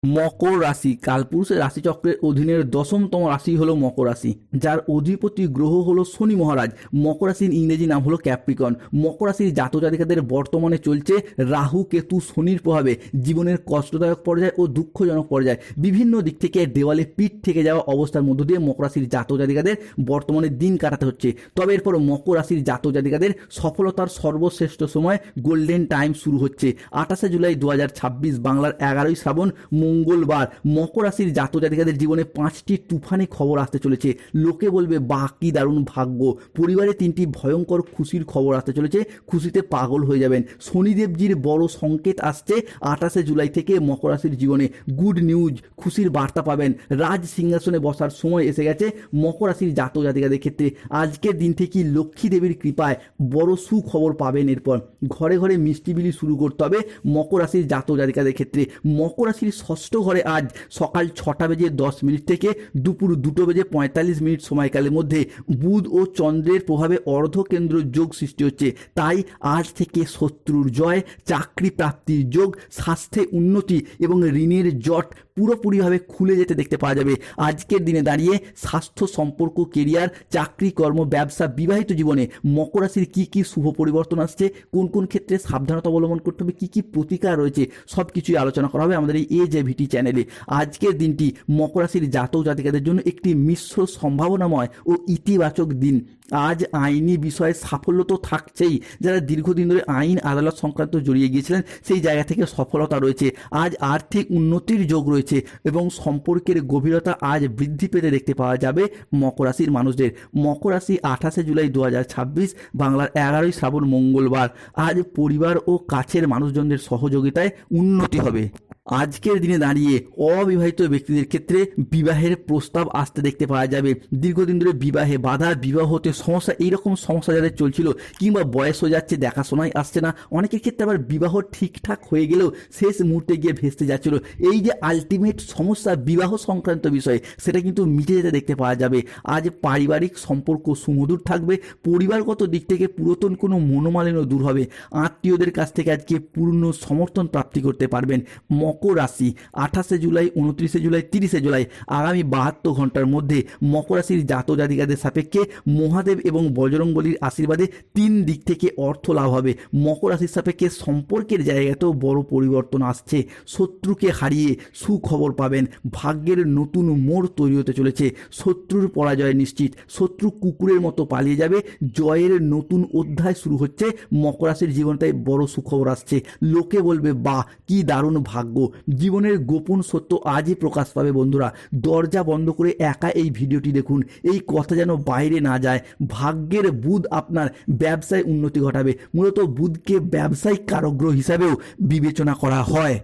মকর রাশি কালপুরুষের রাশিচক্রের অধীনের 10তম রাশি হলো মকর রাশি, যার অধিপতি গ্রহ হলো শনি মহারাজ। মকর রাশির ইংরেজি নাম হলো ক্যাপ্রিকন। মকর রাশির জাতক জাতিকাদের বর্তমানে চলছে রাহু কেতু শনির প্রভাবে জীবনের কষ্টদায়ক পর্যায় ও দুঃখজনক পর্যায়। বিভিন্ন দিক থেকে দেওয়ালে পিঠ থেকে যাওয়া অবস্থার মধ্য দিয়ে মকর রাশির জাতক জাতিকাদের বর্তমানে দিন কাটাতে হচ্ছে। তবে এরপর মকর রাশির জাতক জাতিকাদের সফলতার সর্বশ্রেষ্ঠ সময় গোল্ডেন টাইম শুরু হচ্ছে। 28শে জুলাই 2026 বাংলার 11ই শ্রাবণ মঙ্গলবার মকর রাশির জাতক জাতিকাদের জীবনে 5টি তুফানি খবর আসতে চলেছে। লোকে বলবে বাহ কি দারুণ ভাগ্য। পরিবারে 3টি ভয়ঙ্কর খুশির খবর আসতে চলেছে, খুশিতে পাগল হয়ে যাবেন। শনিদেবজির বড় সংকেত আসছে 28শে জুলাই থেকে মকর রাশির জীবনে। গুড নিউজ, খুশির বার্তা পাবেন। রাজ সিংহাসনে বসার সময় এসে গেছে মকর রাশির জাতক জাতিকাদের ক্ষেত্রে। আজকের দিন থেকেই লক্ষ্মী দেবীর কৃপায় বড় সুখবর পাবেন। এরপর ঘরে ঘরে মিষ্টি বিলি শুরু করতে হবে মকর রাশির জাতক জাতিকাদের ক্ষেত্রে। মকর রাশির ষষ্ঠ ঘরে আজ সকাল 6টা বেজে 10 মিনিট থেকে দুপুর 2টো বেজে 45 মিনিট সময়কালের মধ্যে বুধ ও চন্দ্রের প্রভাবে অর্ধকেন্দ্র যোগ সৃষ্টি হচ্ছে। তাই আজ থেকে শত্রুর জয়, চাকরি প্রাপ্তির যোগ, স্বাস্থ্যে উন্নতি এবং ঋণের জট পুরোপুরিভাবে খুলে যেতে দেখতে পাওয়া যাবে। আজকের দিনে দাঁড়িয়ে স্বাস্থ্য, সম্পর্ক, কেরিয়ার, চাকরি, কর্ম, ব্যবসা, বিবাহিত জীবনে মকর রাশির কী কী শুভ পরিবর্তন আসছে, কোন কোন ক্ষেত্রে সাবধানতা অবলম্বন করতে হবে, কী কী প্রতিকার রয়েছে, সব কিছুই আলোচনা করা হবে আমাদের এই AJVT চ্যানেলে। আজকের দিনটি মকর রাশির জাতক জাতিকাদের জন্য একটি মিশ্র সম্ভাবনাময় ও ইতিবাচক দিন। আজ আইনি বিষয়ে সাফল্য তো থাকছেই, যারা দীর্ঘদিন ধরে আইন আদালত সংক্রান্ত জড়িয়ে গিয়েছিলেন সেই জায়গা থেকে সফলতা রয়েছে। আজ আর্থিক উন্নতির যোগ রয়েছে এবং সম্পর্কের গভীরতা আজ বৃদ্ধি পেতে দেখতে পাওয়া যাবে মকর রাশির মানুষদের। মকর রাশি 28শে জুলাই 2026 বাংলার 11ই শ্রাবণ মঙ্গলবার। আজ পরিবার ও কাছের মানুষজনদের সহযোগিতায় উন্নতি হবে। আজকের দিনে দাঁড়িয়ে অবিবাহিত ব্যক্তিদের ক্ষেত্রে বিবাহের প্রস্তাব আসতে দেখতে পাওয়া যাবে। দীর্ঘদিন ধরে বিবাহে বাধা, বিবাহ হতে সমস্যা, এইরকম সমস্যা যাদের চলছিল কিংবা বয়স হয়ে যাচ্ছে, দেখাশোনাই আসছে না, অনেকের ক্ষেত্রে আবার বিবাহ ঠিকঠাক হয়ে গেলেও শেষ মুহূর্তে গিয়ে ভেস্তে যাচ্ছিল, এই যে আলটিমেট সমস্যা বিবাহ সংক্রান্ত বিষয়ে, সেটা কিন্তু মিটে যেতে দেখতে পাওয়া যাবে। আজ পারিবারিক সম্পর্ক সুমধুর থাকবে। পরিবারগত দিক থেকে পুরাতন কোনো মনোমালিন্য দূর হবে। আত্মীয়দের কাছ থেকে আজকে পূর্ণ সমর্থন প্রাপ্তি করতে পারবেন। মকর রাশি 28শে জুলাই, 29শে জুলাই, 30শে জুলাই আগামী 72 ঘন্টার মধ্যে মকর রাশির জাতক জাতিকাদের সাপেক্ষে মহাদেব এবং বজরংবলীর আশীর্বাদে 3 দিক থেকে অর্থ লাভ হবে। মকর রাশির সাপেক্ষে সম্পর্কের জায়গাতেও বড় পরিবর্তন আসছে। শত্রুকে হারিয়ে সুখবর পাবেন। ভাগ্যের নতুন মোড় তৈরি হতে চলেছে। শত্রুর পরাজয় নিশ্চিত। শত্রু কুকুরের মতো পালিয়ে যাবে। জয়ের নতুন অধ্যায় শুরু হচ্ছে মকর রাশির জীবনটাই বড় সুখবর আসছে। লোকে বলবে বাহ কি দারুণ ভাগ্য। জীবনের গোপন সত্য আজই প্রকাশ পাবে। বন্ধুরা, দরজা বন্ধ করে একা এই ভিডিওটি দেখুন, এই কথা যেন বাইরে না যায়। ভাগ্যের বুধ আপনার ব্যবসায় উন্নতি ঘটাবে। মূলত বুধকে ব্যবসায়িক কারগ্রহ হিসাবেও বিবেচনা করা হয়।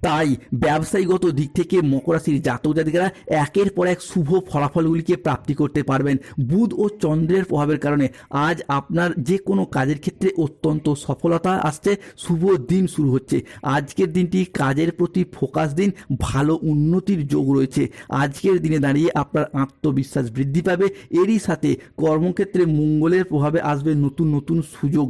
তাই ব্যবসায়িকগত দিক থেকে মকর রাশির জাতক জাতিকারা একের পর এক শুভ ফলাফলগুলিকে প্রাপ্তি করতে পারবেন। বুধ ও চন্দ্রের প্রভাবের কারণে আজ আপনার যে কোনো কাজের ক্ষেত্রে অত্যন্ত সফলতা আসছে। শুভ দিন শুরু হচ্ছে। আজকের দিনটি কাজের প্রতি ফোকাস দিন। ভালো উন্নতির যোগ রয়েছে। আজকের দিনে দাঁড়িয়ে আপনার আত্মবিশ্বাস বৃদ্ধি পাবে। এরই সাথে কর্মক্ষেত্রে মঙ্গলের প্রভাবে আসবে নতুন নতুন সুযোগ।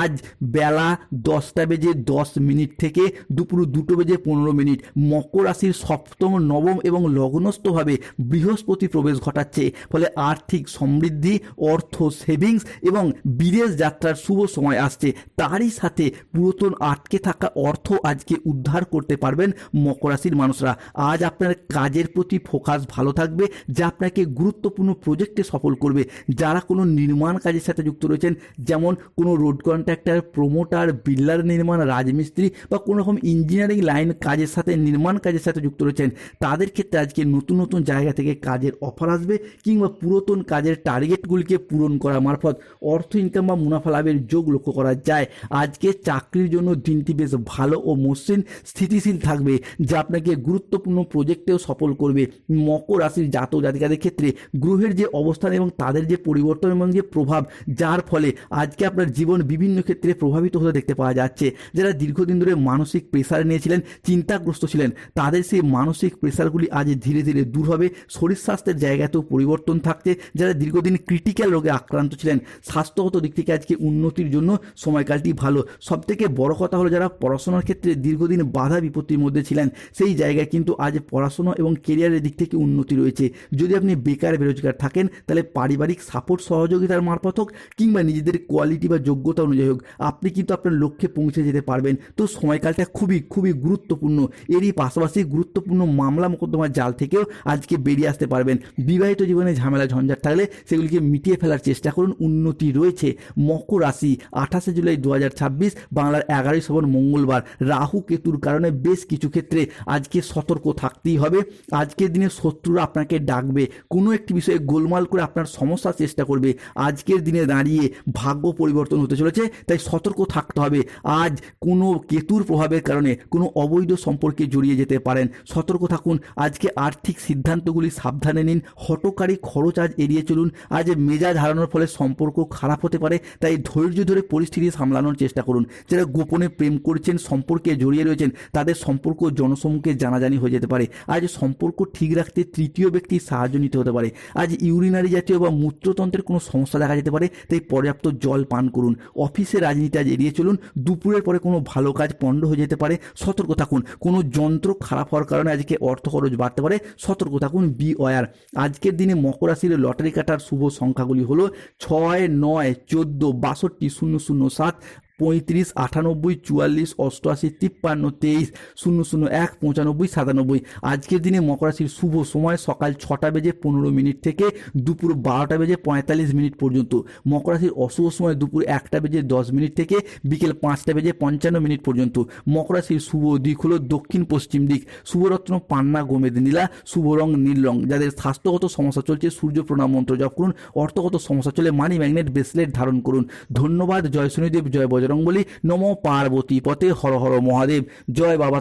আজ বেলা 10টা বেজে 10 মিনিট থেকে দুপুর 2টো বেজে 15 মিনিট মকর রাশির সপ্তম, নবম এবং লগ্নস্থভাবে বৃহস্পতি প্রবেশ ঘটাচ্ছে। ফলে আর্থিক সমৃদ্ধি, অর্থ সেভিংস এবং বিদেশ যাত্রার শুভ সময় আসছে। তারই সাথে পুরাতন আটকে থাকা অর্থ আজকে উদ্ধার করতে পারবেন মকর রাশির মানুষরা। আজ আপনার কাজের প্রতি ফোকাস ভালো থাকবে, যা আপনাকে গুরুত্বপূর্ণ প্রজেক্টে সফল করবে। যারা কোনো নির্মাণ কাজের সাথে যুক্ত রয়েছেন, যেমন কোনো রোড কন্ট্রাক্টর, প্রমোটার, বিল্ডার নির্মাণ, রাজমিস্ত্রি বা কোনো রকম ইঞ্জিনিয়ারিং লাইন কাজের সাথে, নির্মাণ কাজের সাথে যুক্ত রয়েছেন, তাদের ক্ষেত্রে আজকে নতুন নতুন জায়গা থেকে কাজের অফার আসবে কিংবা পুরাতন কাজের টার্গেটগুলিকে পূরণ করা মারফত অর্থ ইনকাম বা মুনাফা লাভের যোগ লক্ষ্য করা যায়। আজকে চাকরির জন্য দিনটি বেশ ভালো ও মসৃণ স্থিতিশীল থাকবে, যা আপনাকে গুরুত্বপূর্ণ প্রজেক্টেও সফল করবে। মকর রাশির জাতক জাতিকাদের ক্ষেত্রে গ্রহের যে অবস্থান এবং তাদের যে পরিবর্তন এবং যে প্রভাব, যার ফলে আজকে আপনার জীবন বিভিন্ন ক্ষেত্রে প্রভাবিত হতে দেখতে পাওয়া যাচ্ছে। যারা দীর্ঘদিন ধরে মানসিক প্রেসার নিয়েছিলেন, চিন্তাগ্রস্ত ছিলেন, তাদের সেই মানসিক প্রেসারগুলি আজ ধীরে ধীরে দূর হবে। শরীর স্বাস্থ্যের জায়গাতেও পরিবর্তন থাকছে। যারা দীর্ঘদিন ক্রিটিক্যাল রোগে আক্রান্ত ছিলেন, স্বাস্থ্যগত দিক থেকে আজকে উন্নতির জন্য সময়কালটি ভালো। সবথেকে বড় কথা হলো, যারা পড়াশোনার ক্ষেত্রে দীর্ঘদিন বাধা বিপত্তির মধ্যে ছিলেন, সেই জায়গায় কিন্তু আজ পড়াশোনা এবং কেরিয়ারের দিক থেকে উন্নতি রয়েছে। যদি আপনি বেকার বেরোজগার থাকেন, তাহলে পারিবারিক সাপোর্ট সহযোগিতার মারফত হোক কিংবা নিজেদের কোয়ালিটি বা যোগ্যতা অনুযায়ী হোক, আপনি কিন্তু আপনার লক্ষ্যে পৌঁছে যেতে পারবেন। তো সময়কালটা খুবই খুবই গুরুত্বপূর্ণ। এরই পাশাপাশি গুরুত্বপূর্ণ মামলা মোকদ্দমার জাল থেকেও আজকে বেরিয়ে আসতে পারবেন। বিবাহিত জীবনে ঝামেলা ঝঞ্ঝাট থাকলে সেগুলিকে মিটিয়ে ফেলার চেষ্টা করুন, উন্নতি রয়েছে। মকর রাশি 28 জুলাই 2026 বাংলার 11 শ্রাবণ মঙ্গলবার, রাহু কেতুর কারণে বেশ কিছু ক্ষেত্রে আজকে সতর্ক থাকতেই হবে। আজকের দিনে শত্রুরা আপনাকে ডাকবে, কোনো একটি বিষয়ে গোলমাল করে আপনার সমস্যার চেষ্টা করবে। আজকের দিনে দাঁড়িয়ে ভাগ্য পরিবর্তন হতে চলেছে, তাই সতর্ক থাকতে হবে। আজ কোনো কেতুর প্রভাবের কারণে কোনো অবৈধ সম্পর্কে জড়িয়ে যেতে পারেন, সতর্ক থাকুন। আজকে আর্থিক সিদ্ধান্তগুলি সাবধানে নিন, হঠকারী খরচ আজ এড়িয়ে চলুন। আজ মেজাজ হারানোর ফলে সম্পর্ক খারাপ হতে পারে, তাই ধৈর্য ধরে পরিস্থিতি সামলানোর চেষ্টা করুন। যারা গোপনে প্রেম করছেন, সম্পর্কে জড়িয়ে রয়েছেন, তাদের সম্পর্ক জনসম্মুখে জানাজানি হয়ে যেতে পারে। আজ সম্পর্ক ঠিক রাখতে তৃতীয় ব্যক্তির সাহায্য নিতে হতে পারে। আজ ইউরিনারি জাতীয় বা মূত্রতন্ত্রের কোনো সমস্যা দেখা যেতে পারে, তাই পর্যাপ্ত জল পান করুন। অফিসে রাজনীতি আজ এড়িয়ে চলুন। দুপুরের পরে কোনো ভালো কাজ পণ্ড হয়ে যেতে পারে, সতর্ক থাকুন। কোনো যন্ত্র খারাপ হওয়ার কারণে আজকে অর্থ খরচ বাড়তে পারে, সতর্ক থাকুন। Be aware. আজকের দিনে মকর রাশির লটারি কাটার শুভ সংখ্যাগুলি হলো 6, 9, 14, 62, 007, 35, 98, 44, 88, 53, 23, 001, 95, 97। আজকের দিনে মকর রাশির শুভ সময় সকাল 6টা বেজে 15 মিনিট থেকে দুপুর 12টা বেজে 45 মিনিট পর্যন্ত। মকর রাশির অশুভ সময় দুপুর 1টা বেজে 10 মিনিট থেকে বিকেল 5টা বেজে 55 মিনিট পর্যন্ত। মকর রাশির শুভ দিক হলো দক্ষিণ পশ্চিম দিক। শুভরত্ন পান্না গোমেদ নীলা, শুভ রং নীল রং। যাদের স্বাস্থ্যগত সমস্যা চলছে, সূর্য প্রণাম মন্ত্র জপ করুন। অর্থগত সমস্যা চলে, মানি ম্যাগনেট ব্রেসলেট ধারণ করুন। ধন্যবাদ। জয় শনিদেব, জয় বজরংবলী, নমো পার্বতী পতে, হর হর মহাদেব, জয় বাবা।